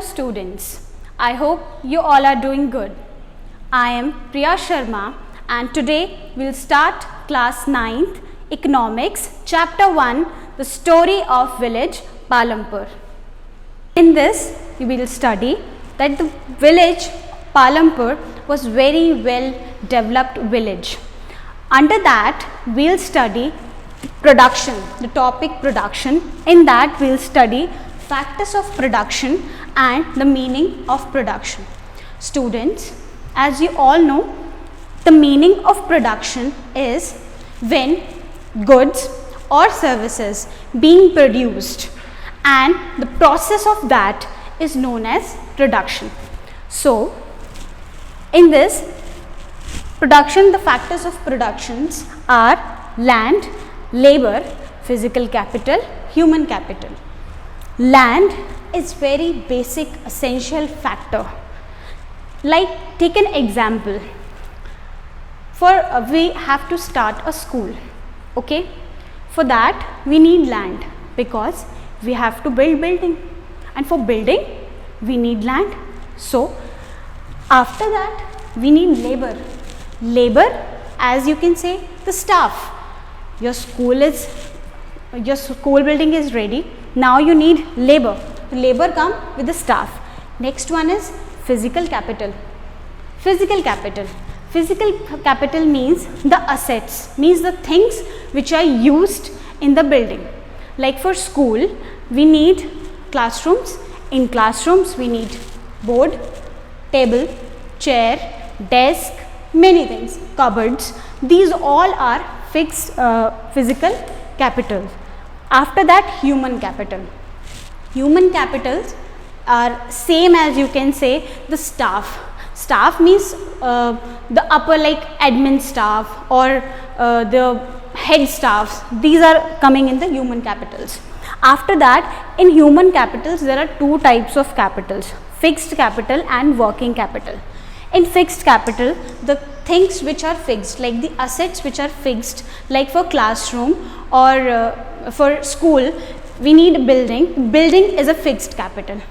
students. I hope you all are doing good. I am Priya Sharma and today we will start class 9th Economics chapter 1, the story of village Palampur. In this we will study that the village Palampur was very well developed village. Under that we will study production, the topic production. In that we will study factors of production and the meaning of production. Students, as you all know, the meaning of production is when goods or services being produced and the process of that is known as production. So, in this production, the factors of productions are land, labor, physical capital, human capital. Land is very basic essential factor. Like take an example. We have to start a school. Okay. For that we need land because we have to build building, and for building we need land. So after that we need labor. Labor, as you can say, the staff. Your school building is ready. Now you need labor. Labor come with the staff. Next one is physical capital. Physical capital. Physical capital means the assets, means the things which are used in the building. Like for school, we need classrooms. In classrooms, we need board, table, chair, desk, many things, cupboards. These all are fixed physical capital. After that, human capital. Human capitals are same as you can say the staff. Staff means the upper like admin staff or the head staffs. These are coming in the human capitals. After that, in human capitals there are two types of capitals, fixed capital and working capital. In fixed capital, the things which are fixed, like the assets which are fixed, like for classroom or for school, we need a building. Building is a fixed capital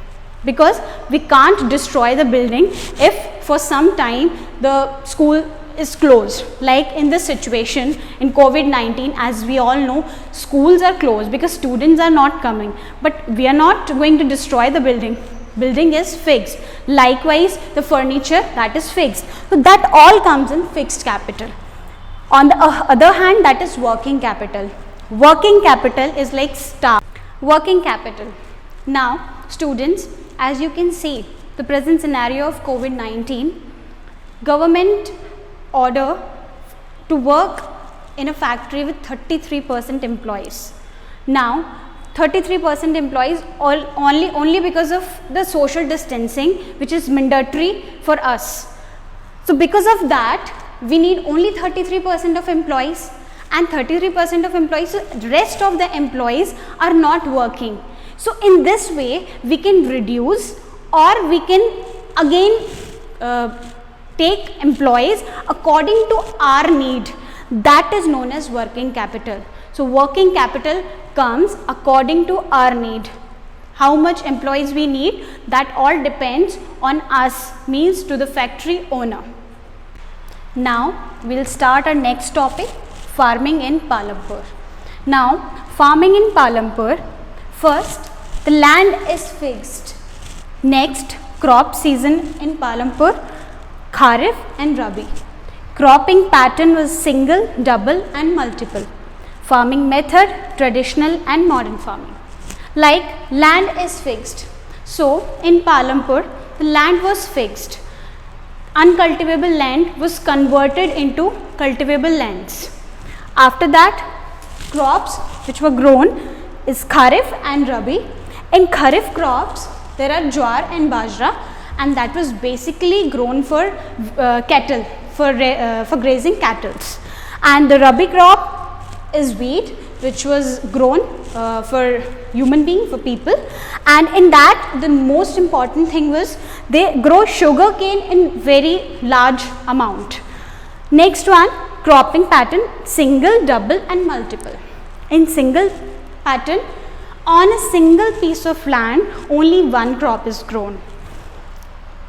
because we can't destroy the building if for some time the school is closed. Like in this situation in COVID-19, as we all know, schools are closed because students are not coming, but we are not going to destroy the building. Building is fixed. Likewise, the furniture, that is fixed. So that all comes in fixed capital. On the other hand, that is working capital. Working capital is like staff. Working capital. Now, students, as you can see, the present scenario of COVID-19, government order to work in a factory with 33% employees. Now, 33% employees only because of the social distancing, which is mandatory for us. So because of that, we need only 33% of employees, and 33% of employees, so rest of the employees are not working. So in this way, we can reduce or we can again take employees according to our need. That is known as working capital. So working capital comes according to our need. How much employees we need, that all depends on us, means to the factory owner. Now we will start our next topic, farming in Palampur. Now farming in Palampur, first the land is fixed. Next, crop season in Palampur, Kharif and Rabi. Cropping pattern was single, double and multiple. Farming method, traditional and modern farming. Like land is fixed. So in Palampur, the land was fixed. Uncultivable land was converted into cultivable lands. After that, crops which were grown is Kharif and Rabi. In Kharif crops, there are Jowar and Bajra, and that was basically grown for cattle, for grazing cattle. And the Rabi crop is wheat, which was grown for human being, for people, and in that the most important thing was they grow sugar cane in very large amount. Next one, cropping pattern, single, double and multiple. In single pattern, On a single piece of land, only one crop is grown.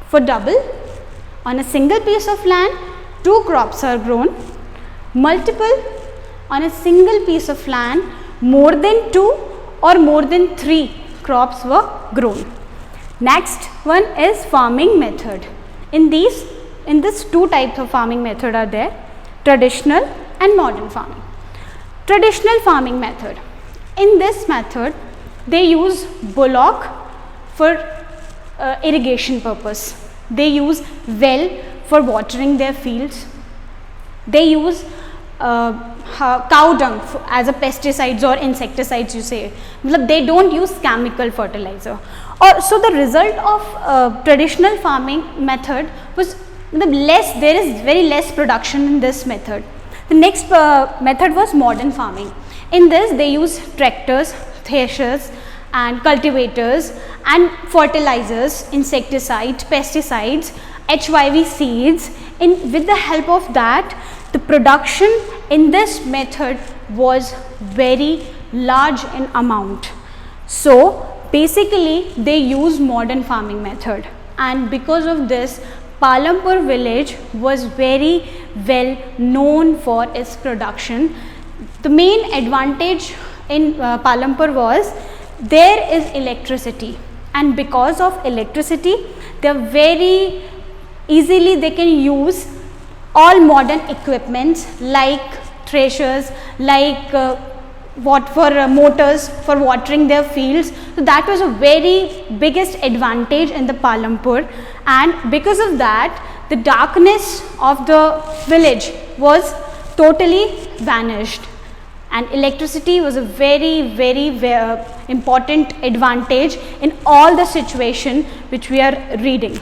For double, on a single piece of land, 2 crops are grown. Multiple, on a single piece of land, more than 2 or more than 3 crops were grown. Next one is farming method. In this 2 types of farming method are there, traditional and modern farming. Traditional farming method. In this method, they use bullock for irrigation purpose. They use well for watering their fields. They use cow dung as a pesticides or insecticides, you say. They don't use chemical fertilizer. So the result of traditional farming method was there is very less production in this method. The next method was modern farming. In this, they use tractors, threshers and cultivators and fertilizers, insecticides, pesticides, HYV seeds. With the help of that, the production in this method was very large in amount. So basically they use modern farming method, and because of this, Palampur village was very well known for its production. The main advantage in Palampur was there is electricity, and because of electricity, they are very easily they can use all modern equipments like threshers, like motors for watering their fields. So that was a very biggest advantage in the Palampur, and because of that, the darkness of the village was totally vanished, and electricity was a very important advantage in all the situation which we are reading.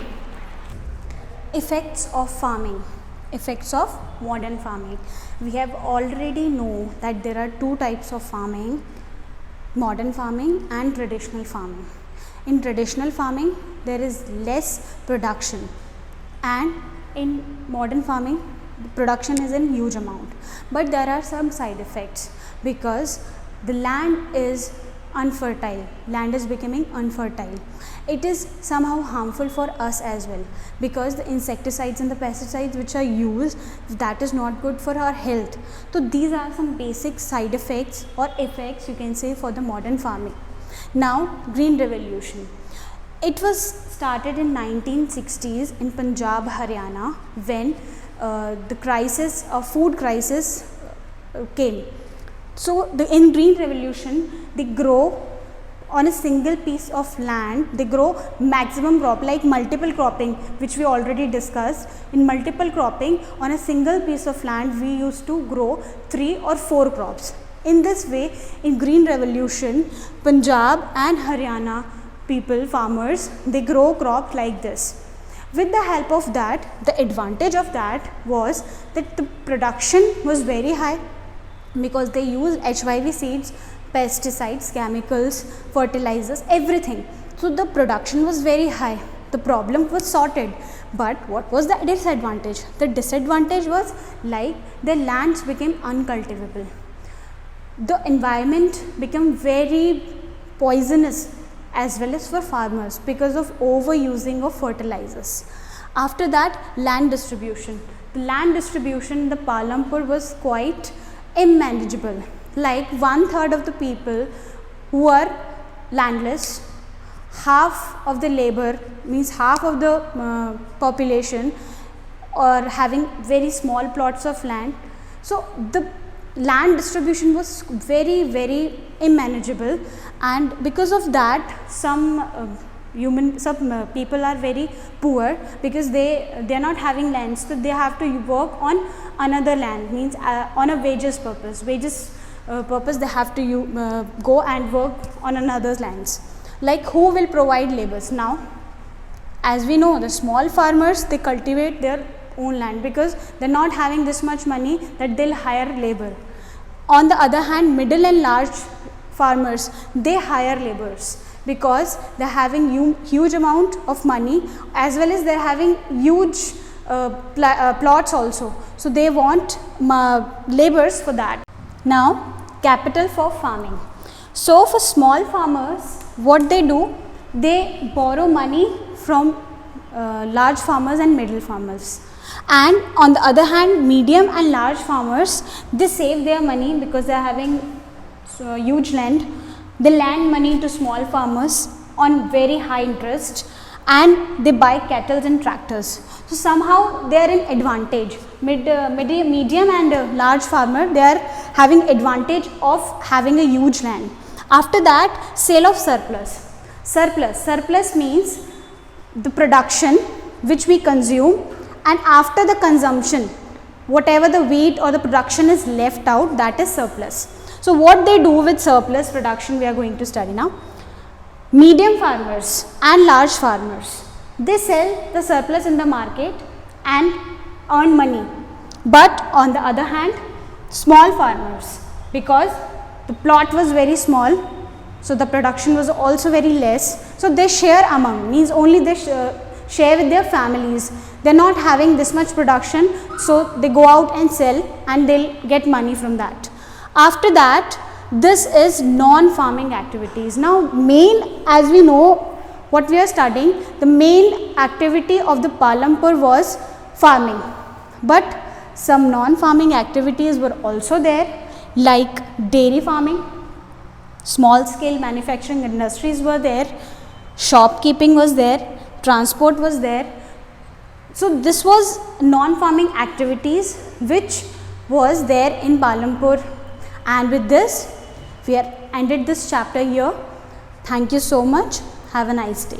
Effects of farming. Effects of modern farming. We have already know that there are 2 types of farming, modern farming and traditional farming. In traditional farming, there is less production, and in modern farming, the production is in huge amount. But there are some side effects, because the land is unfertile, land is becoming unfertile. It is somehow harmful for us as well, because the insecticides and the pesticides which are used, that is not good for our health. So these are some basic side effects or effects, you can say, for the modern farming. Now, Green Revolution. It was started in 1960s in Punjab, Haryana, when the crisis of food crisis came. So in Green Revolution, they grow on a single piece of land, they grow maximum crop, like multiple cropping, which we already discussed. In multiple cropping, on a single piece of land, we used to grow 3 or 4 crops. In this way, in Green Revolution, Punjab and Haryana people, farmers, they grow crops like this. With the help of that, the advantage of that was that the production was very high, because they use HYV seeds, pesticides, chemicals, fertilizers, everything. So the production was very high. The problem was sorted. But what was the disadvantage? The disadvantage was like the lands became uncultivable. The environment became very poisonous as well as for farmers because of overusing of fertilizers. After that, land distribution. The land distribution in the Palampur was quite unmanageable. Like 1/3 of the people who are landless, half of the labor, means half of the population are having very small plots of land. So the land distribution was very unmanageable, and because of that some people are very poor, because they are not having land, so they have to work on another land, means on a wages purpose they have to go and work on another's lands. Like, who will provide labors? Now, as we know, the small farmers, they cultivate their own land because they are not having this much money that they will hire labor. On the other hand, middle and large farmers, they hire laborers because they are having huge amount of money, as well as they are having huge plots also. So they want laborers for that. Now, capital for farming. So for small farmers, what they do, they borrow money from large farmers and middle farmers. And on the other hand, medium and large farmers, they save their money because they are having huge land. They lend money to small farmers on very high interest, and they buy cattle and tractors. So somehow they are in advantage. Medium and large farmer, they are having advantage of having a huge land. After that, sale of surplus. Surplus means the production which we consume, and after the consumption, whatever the wheat or the production is left out, that is surplus. So what they do with surplus production, we are going to study now. Medium farmers and large farmers, they sell the surplus in the market and earn money. But on the other hand, small farmers, because the plot was very small, so the production was also very less, so they share among, means only they share with their families. They are not having this much production, so they go out and sell and they will get money from that. After that, this is non-farming activities. Now main, as we know what we are studying, the main activity of the Palampur was farming, but some non-farming activities were also there, like dairy farming, small scale manufacturing industries were there, shopkeeping was there, transport was there. So this was non-farming activities which was there in Palampur. And with this, we are ended this chapter here. Thank you so much. Have a nice day.